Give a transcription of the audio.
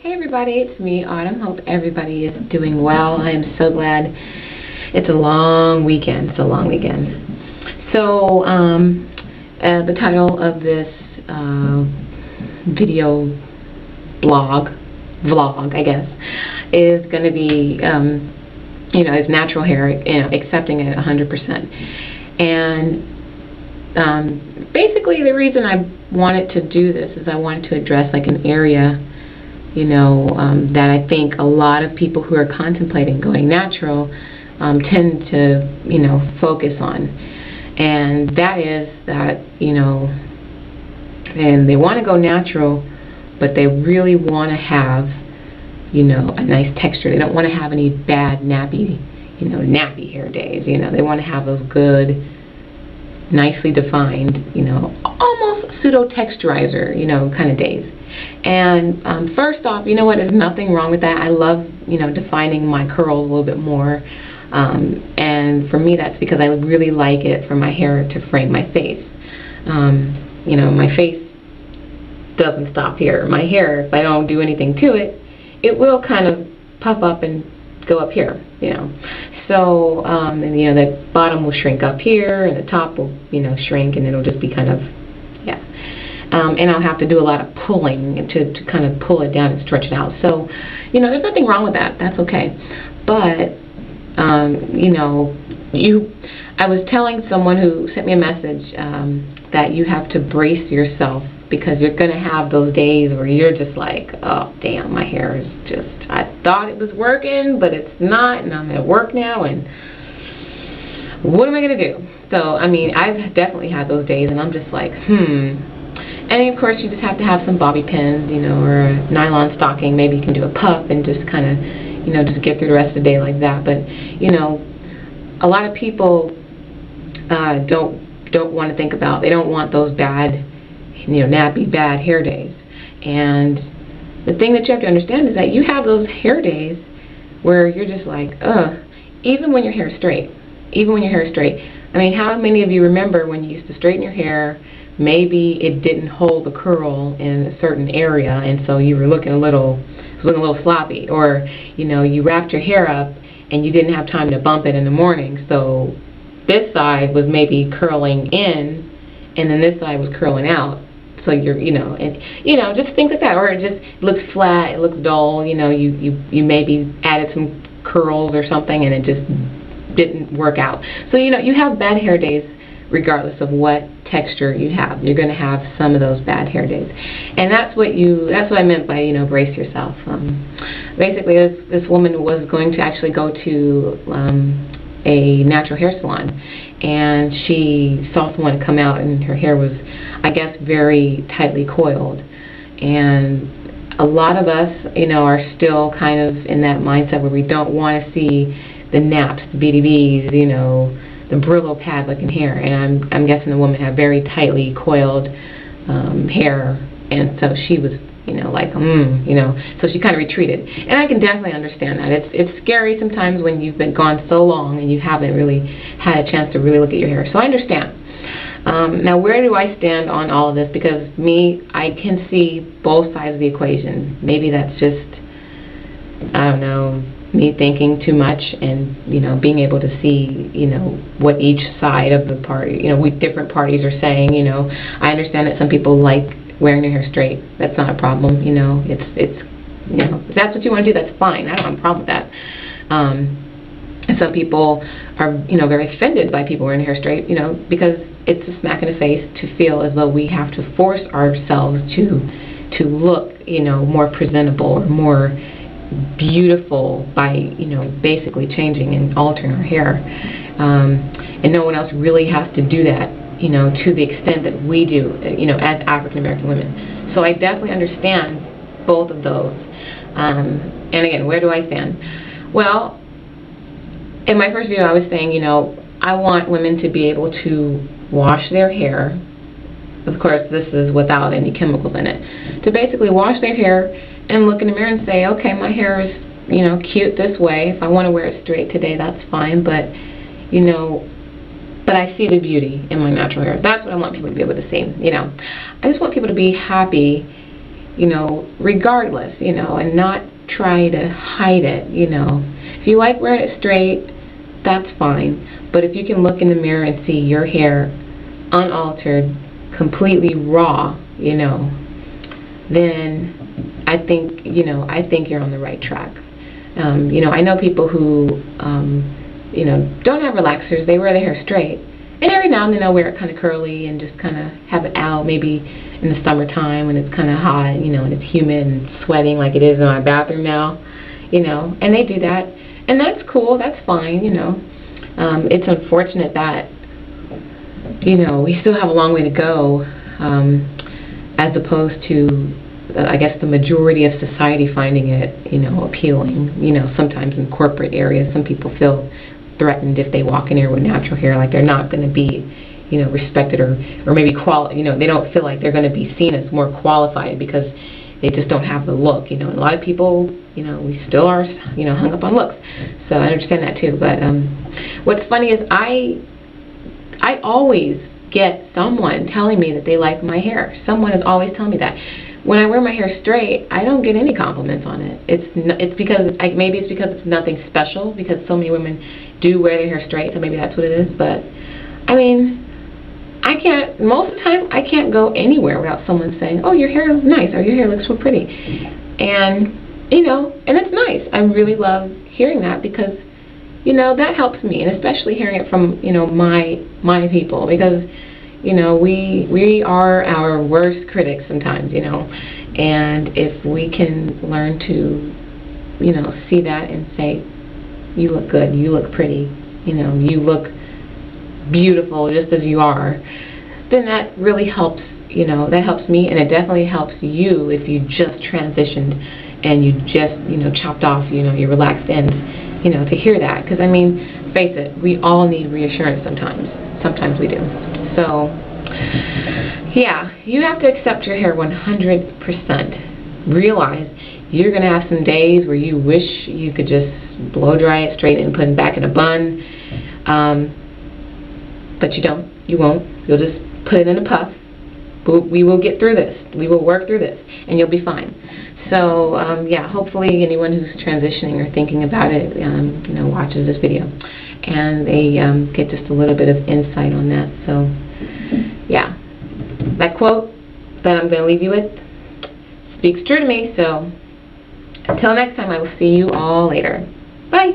Hey everybody, it's me, Autumn. Hope everybody is doing well. I am so glad it's a long weekend. So, the title of this video vlog, I guess, is going to be, is natural hair, accepting it 100%. And basically the reason I wanted to do this is I wanted to address like an area that I think a lot of people who are contemplating going natural tend to, focus on. And that is that, and they want to go natural, but they really want to have, a nice texture. They don't want to have any bad nappy hair days. They want to have those good, nicely defined, almost pseudo-texturizer, kind of days. And first off, there's nothing wrong with that. I love, defining my curls a little bit more. And for me, that's because I really like it for my hair to frame my face. My face doesn't stop here. My hair, if I don't do anything to it, it will kind of puff up and go up here, So, the bottom will shrink up here, and the top will, shrink, and it'll just be kind of, and I'll have to do a lot of pulling to kind of pull it down and stretch it out. So, there's nothing wrong with that. That's okay. But, I was telling someone who sent me a message that you have to brace yourself, because you're going to have those days where you're just like, oh, damn, my hair is just, I thought it was working, but it's not, and I'm at work now, and what am I going to do? So, I've definitely had those days, and I'm just like, And of course, you just have to have some bobby pins, or a nylon stocking. Maybe you can do a puff and just kind of, just get through the rest of the day like that. But, a lot of people don't want to think about, they don't want those bad, nappy, bad hair days. And the thing that you have to understand is that you have those hair days where you're just like, even when your hair is straight. How many of you remember when you used to straighten your hair, maybe it didn't hold the curl in a certain area, and so you were looking a little sloppy, or you wrapped your hair up and you didn't have time to bump it in the morning, so this side was maybe curling in and then this side was curling out. So you're, just things like that, or it just looks flat, it looks dull, you maybe added some curls or something and it just didn't work out. So, you have bad hair days regardless of what texture you have. You're going to have some of those bad hair days. And that's what I meant by, brace yourself. Basically, this woman was going to actually go to a natural hair salon, and she saw someone come out and her hair was, I guess, very tightly coiled. And a lot of us, are still kind of in that mindset where we don't want to see the naps, the BDBs, the Brillo pad looking hair. And I'm guessing the woman had very tightly coiled hair, and so she was, so she kind of retreated. And I can definitely understand that. It's scary sometimes when you've been gone so long and you haven't really had a chance to really look at your hair. So I understand. Now, where do I stand on all of this? Because I can see both sides of the equation. Maybe that's just, I don't know, me thinking too much, and being able to see what each side of the party, what different parties are saying. I understand that some people like wearing their hair straight. That's not a problem. It's if that's what you want to do, that's fine. I don't have a problem with that. And some people are very offended by people wearing their hair straight, because it's a smack in the face to feel as though we have to force ourselves to look more presentable or more beautiful by basically changing and altering our hair, and no one else really has to do that to the extent that we do as African American women. So I definitely understand both of those. And again, where do I stand? Well, in my first video I was saying I want women to be able to wash their hair. Of course, this is without any chemicals in it. To basically wash their hair and look in the mirror and say, okay, my hair is, cute this way. If I want to wear it straight today, that's fine. But, but I see the beauty in my natural hair. That's what I want people to be able to see. I just want people to be happy regardless, and not try to hide it, If you like wearing it straight, that's fine. But if you can look in the mirror and see your hair unaltered, completely raw, then I think you're on the right track. I know people who, don't have relaxers. They wear their hair straight. And every now and then they'll wear it kind of curly and just kind of have it out, maybe in the summertime when it's kind of hot, and it's humid and sweating like it is in my bathroom now, and they do that. And that's cool. That's fine, It's unfortunate that, we still have a long way to go, as opposed to, I guess, the majority of society finding it, appealing. Sometimes in corporate areas, some people feel threatened if they walk in here with natural hair, like they're not going to be, respected, or maybe they don't feel like they're going to be seen as more qualified because they just don't have the look. A lot of people, we still are, hung up on looks. So I understand that too. But what's funny is I always get someone telling me that they like my hair. Someone is always telling me that. When I wear my hair straight, I don't get any compliments on it. It's because maybe it's because it's nothing special, because so many women do wear their hair straight, so maybe that's what it is. But I mean, most of the time I can't go anywhere without someone saying, "Oh, your hair is nice," or "Your hair looks so pretty," and and it's nice. I really love hearing that, because that helps me, and especially hearing it from my people, because we are our worst critics sometimes, and if we can learn to, see that and say, you look good, you look pretty, you look beautiful just as you are, then that really helps, that helps me, and it definitely helps you if you just transitioned and you just, chopped off, your relaxed ends, to hear that. Because, I mean, face it, we all need reassurance sometimes. Sometimes we do. So, yeah, you have to accept your hair 100%. Realize you're going to have some days where you wish you could just blow dry it, straighten it, and put it back in a bun. But you don't. You won't. You'll just put it in a puff. We will get through this. We will work through this, and you'll be fine. So, yeah, hopefully anyone who's transitioning or thinking about it, watches this video, and they get just a little bit of insight on that. So, yeah, that quote that I'm going to leave you with speaks true to me. So, until next time, I will see you all later. Bye.